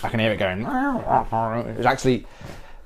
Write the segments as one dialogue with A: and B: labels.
A: I can hear it going. It was actually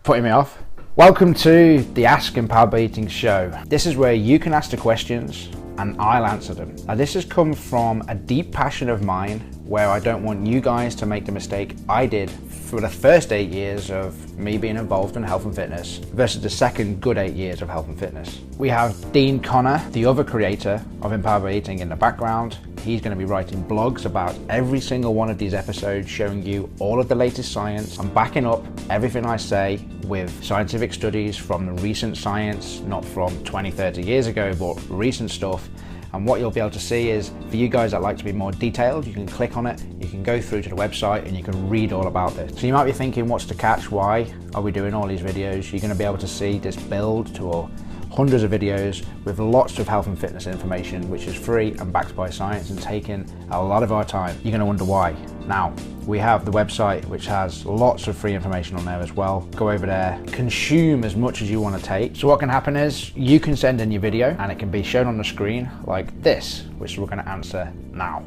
A: putting me off. Welcome to the Ask Empowered by Eating show. This is where you can ask the questions and I'll answer them. Now, this has come from a deep passion of mine where I don't want you guys to make the mistake I did for the first 8 years of me being involved in health and fitness versus the second good 8 years of health and fitness. We have Dean Connor, the other creator of Empowered by Eating, in the background. He's going to be writing blogs about every single one of these episodes, showing you all of the latest science. I'm backing up everything I say with scientific studies from the recent science, not from 20, 30 years ago, but recent stuff. And what you'll be able to see is, for you guys that like to be more detailed, you can click on it, you can go through to the website and you can read all about this. So you might be thinking, what's the catch? Why are we doing all these videos? You're going to be able to see this build to hundreds of videos with lots of health and fitness information, which is free and backed by science and taking a lot of our time. You're going to wonder why. Now, we have the website, which has lots of free information on there as well. Go over there, consume as much as you want to take. So what can happen is you can send in your video and it can be shown on the screen like this, which we're going to answer now.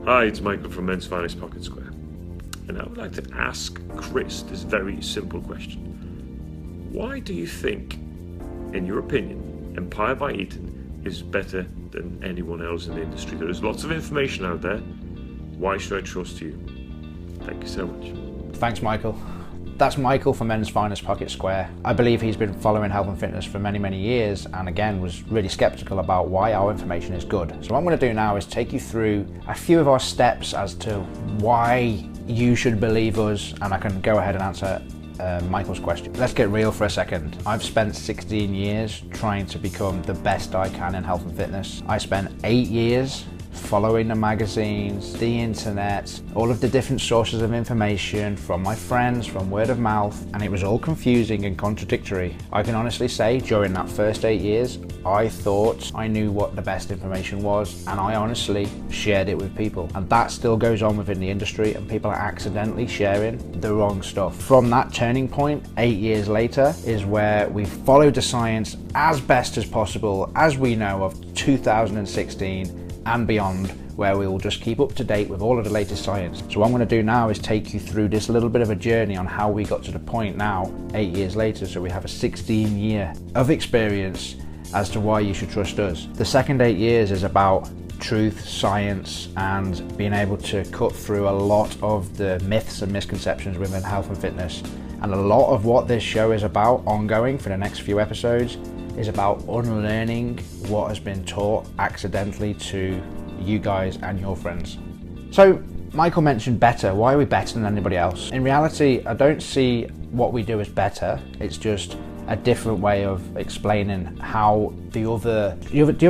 B: Hi, it's Michael from Men's Finest Pocket Square. And I would like to ask Chris this very simple question. Why do you think, in your opinion, Empowered by Eating is better than anyone else in the industry? There is lots of information out there. Why should I trust you? Thank you so much.
A: Thanks, Michael. That's Michael from Men's Finest Pocket Square. I believe he's been following health and fitness for many, many years, and again was really skeptical about why our information is good. So what I'm going to do now is take you through a few of our steps as to why you should believe us, and I can go ahead and answer Michael's question. Let's get real for a second. I've spent 16 years trying to become the best I can in health and fitness. I spent 8 years following the magazines, the internet, all of the different sources of information from my friends, from word of mouth, and it was all confusing and contradictory. I can honestly say during that first 8 years, I thought I knew what the best information was, and I honestly shared it with people. And that still goes on within the industry, and people are accidentally sharing the wrong stuff. From that turning point, 8 years later, is where we followed the science as best as possible, as we know of 2016 and beyond, where we will just keep up to date with all of the latest science. So what I'm going to do now is take you through this little bit of a journey on how we got to the point now, 8 years later, so we have a 16 year of experience as to why you should trust us. The second 8 years is about truth, science, and being able to cut through a lot of the myths and misconceptions within health and fitness. And a lot of what this show is about, ongoing for the next few episodes, is about unlearning what has been taught accidentally to you guys and your friends. So Michael mentioned better. Why are we better than anybody else? In reality, I don't see what we do as better. It's just a different way of explaining how the other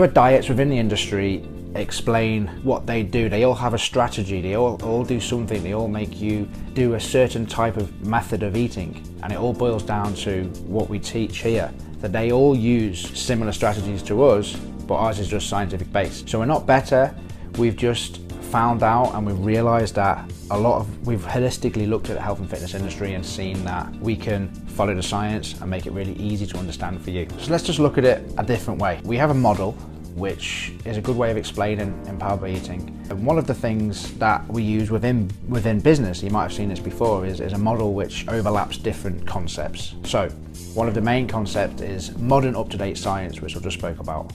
A: diets within the industry explain what they do. They all have a strategy, they all do something, they all make you do a certain type of method of eating, and it all boils down to what we teach here, that they all use similar strategies to us, but ours is just scientific based. So we're not better, we've just found out and we've realized that we've holistically looked at the health and fitness industry and seen that we can follow the science and make it really easy to understand for you. So let's just look at it a different way. We have a model which is a good way of explaining Empowered by Eating. And one of the things that we use within business, you might have seen this before, is a model which overlaps different concepts. So one of the main concepts is modern up-to-date science, which I just spoke about.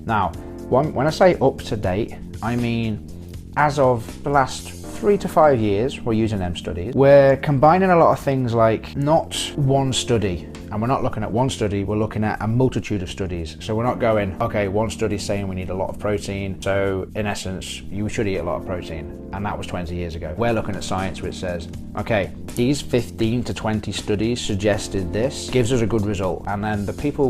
A: Now, when I say up-to-date, I mean as of the last 3 to 5 years, we're using them studies. We're combining a lot of things like not one study. And we're not looking at one study, we're looking at a multitude of studies. So we're not going, okay, one study saying we need a lot of protein, so in essence, you should eat a lot of protein. And that was 20 years ago. We're looking at science which says, okay, these 15 to 20 studies suggested this, gives us a good result. And then the people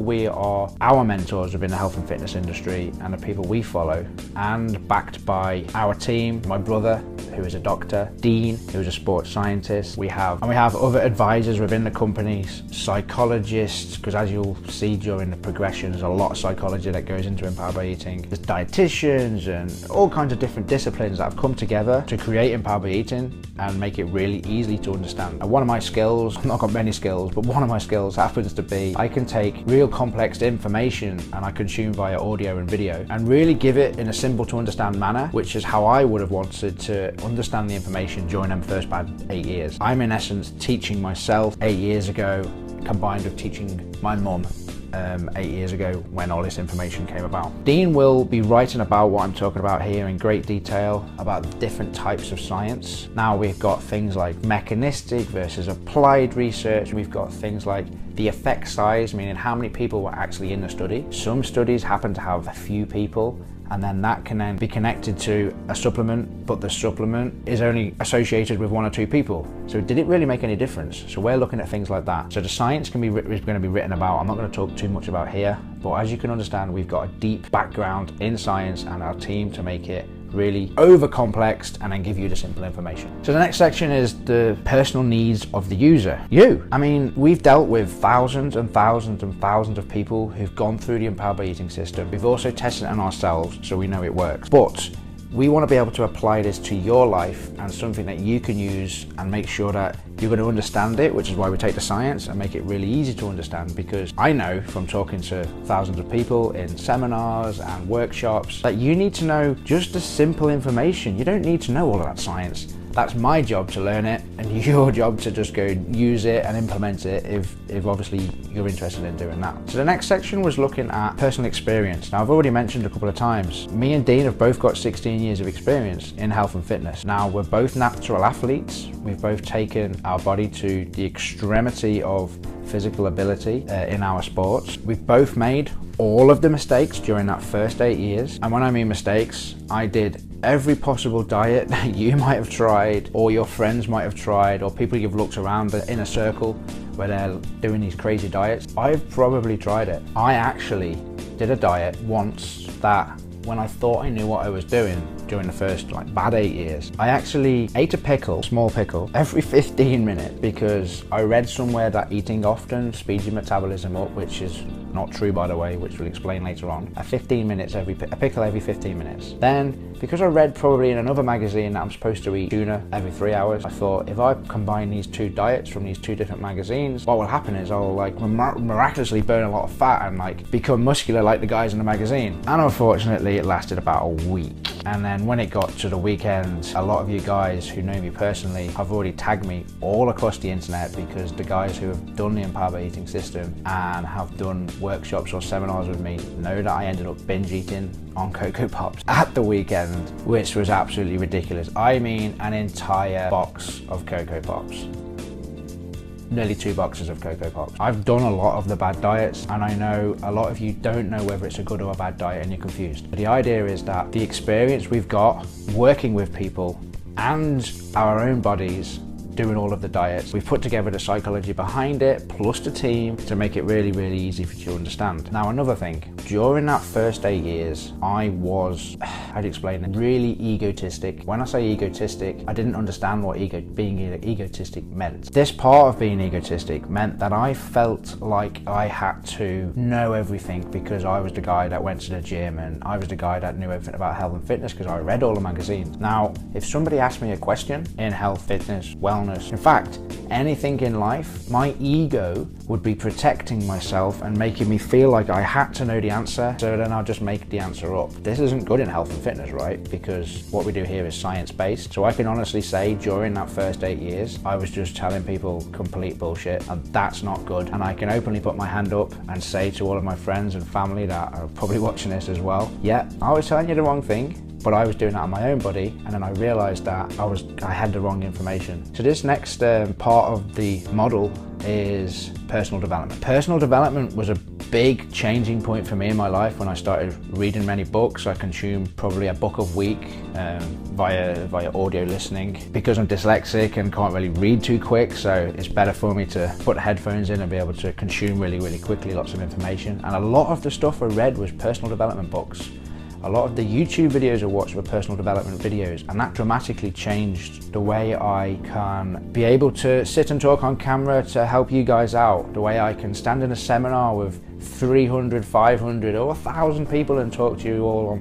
A: our mentors within the health and fitness industry and the people we follow, and backed by our team, my brother, who is a doctor, Dean, who is a sports scientist. We have other advisors within the companies, psychologists, because as you'll see during the progression, there's a lot of psychology that goes into Empowered by Eating. There's dietitians and all kinds of different disciplines that have come together to create Empowered by Eating and make it really easy to understand. And one of my skills, I've not got many skills, but one of my skills happens to be I can take real complex information and I consume via audio and video and really give it in a simple to understand manner, which is how I would have wanted to understand the information during them first bad 8 years. I'm in essence teaching myself 8 years ago, combined with teaching my mum 8 years ago when all this information came about. Dean will be writing about what I'm talking about here in great detail about the different types of science. Now we've got things like mechanistic versus applied research. We've got things like the effect size, meaning how many people were actually in the study. Some studies happen to have a few people, and then that can then be connected to a supplement, but the supplement is only associated with 1 or 2 people. So did it really make any difference? So we're looking at things like that. So the science is going to be written about. I'm not going to talk too much about here, but as you can understand, we've got a deep background in science and our team to make it really over complexed and then give you the simple information. So the next section is the personal needs of the user. I mean, we've dealt with thousands and thousands and thousands of people who've gone through the Empowered by Eating system. We've also tested it on ourselves, so we know it works. But we want to be able to apply this to your life and something that you can use and make sure that you're going to understand it, which is why we take the science and make it really easy to understand, because I know from talking to thousands of people in seminars and workshops that you need to know just the simple information. You don't need to know all of that science. That's my job to learn it, and your job to just go use it and implement it if obviously you're interested in doing that. So the next section was looking at personal experience. Now I've already mentioned a couple of times, me and Dean have both got 16 years of experience in health and fitness. Now we're both natural athletes. We've both taken our body to the extremity of physical ability in our sports. We've both made all of the mistakes during that first 8 years. And when I mean mistakes, I did every possible diet that you might have tried, or your friends might have tried, or people you've looked around in a circle where they're doing these crazy diets. I've probably tried it. I actually did a diet once that when I thought I knew what I was doing during the first bad 8 years, I actually ate a pickle, small pickle, every 15 minutes because I read somewhere that eating often speeds your metabolism up, which is not true by the way, which we'll explain later on. A pickle every 15 minutes. Then, because I read probably in another magazine that I'm supposed to eat tuna every 3 hours, I thought if I combine these 2 diets from these 2 different magazines, what will happen is I'll miraculously burn a lot of fat and become muscular like the guys in the magazine. And unfortunately it lasted about a week. And then when it got to the weekend, a lot of you guys who know me personally have already tagged me all across the internet, because the guys who have done the Empowered by Eating system and have done workshops or seminars with me know that I ended up binge eating on Cocoa Pops at the weekend, which was absolutely ridiculous. I mean, an entire box of Cocoa Pops. Nearly 2 boxes of Cocoa Pops. I've done a lot of the bad diets, and I know a lot of you don't know whether it's a good or a bad diet and you're confused. But the idea is that the experience we've got working with people and our own bodies doing all of the diets, we've put together the psychology behind it plus the team to make it really, really easy for you to understand. Now another thing, during that first 8 years, I was, I'd explain it, really egotistic. When I say egotistic, I didn't understand what being egotistic meant. This part of being egotistic meant that I felt like I had to know everything because I was the guy that went to the gym and I was the guy that knew everything about health and fitness because I read all the magazines. Now, if somebody asked me a question in health, fitness, wellness, in fact, anything in life, my ego would be protecting myself and making me feel like I had to know the answer, so then I'll just make the answer up. This isn't good in health and fitness, right? Because what we do here is science-based. So I can honestly say during that first 8 years, I was just telling people complete bullshit, and that's not good. And I can openly put my hand up and say to all of my friends and family that are probably watching this as well, yeah, I was telling you the wrong thing, but I was doing that on my own body, and then I realized that I had the wrong information. So this next part of the model is personal development. Personal development was a big changing point for me in my life when I started reading many books. I consume probably a book a week via audio listening. Because I'm dyslexic and can't really read too quick, so it's better for me to put headphones in and be able to consume really, really quickly lots of information. And a lot of the stuff I read was personal development books. A lot of the YouTube videos I watched were personal development videos, and that dramatically changed the way I can be able to sit and talk on camera to help you guys out, the way I can stand in a seminar with 300, 500 or 1,000 people and talk to you all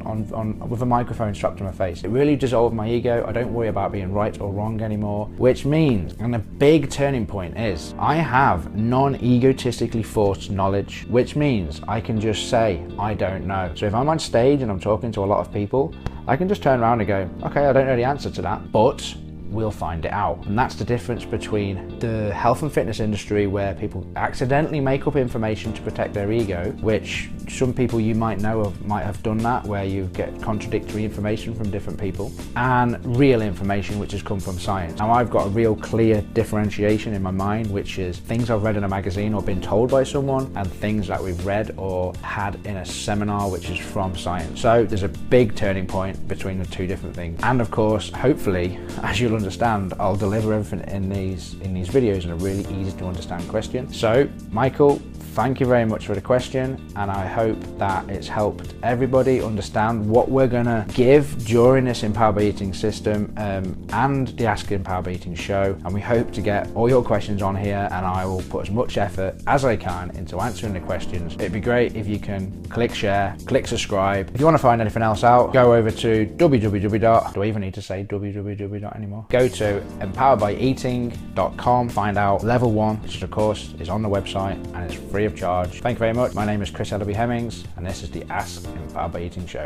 A: with a microphone strapped to my face. It really dissolved my ego. I don't worry about being right or wrong anymore, which means, and a big turning point is, I have non-egotistically forced knowledge, which means I can just say, I don't know. So if I'm on stage and I'm talking to a lot of people, I can just turn around and go, okay, I don't know the answer to that, but we'll find it out. And that's the difference between the health and fitness industry, where people accidentally make up information to protect their ego, which some people you might know of might have done that, where you get contradictory information from different people, and real information which has come from science. Now I've got a real clear differentiation in my mind, which is things I've read in a magazine or been told by someone, and things that we've read or had in a seminar which is from science. So there's a big turning point between the two different things. And of course, hopefully, as you'll understand, I'll deliver everything in these videos in a really easy to understand question. So Michael, thank you very much for the question, and I hope that it's helped everybody understand what we're gonna give during this Empowered by Eating system and the Ask Empowered by Eating show. And we hope to get all your questions on here, and I will put as much effort as I can into answering the questions. It'd be great if you can click share, click subscribe. If you want to find anything else out, go over to www. Do I even need to say www anymore? Go to empoweredbyeating.com, find out level 1, which of course is on the website and it's free of charge. Thank you very much. My name is Chris Ellaby Hemmings, and this is the Ask Empowered by Eating show.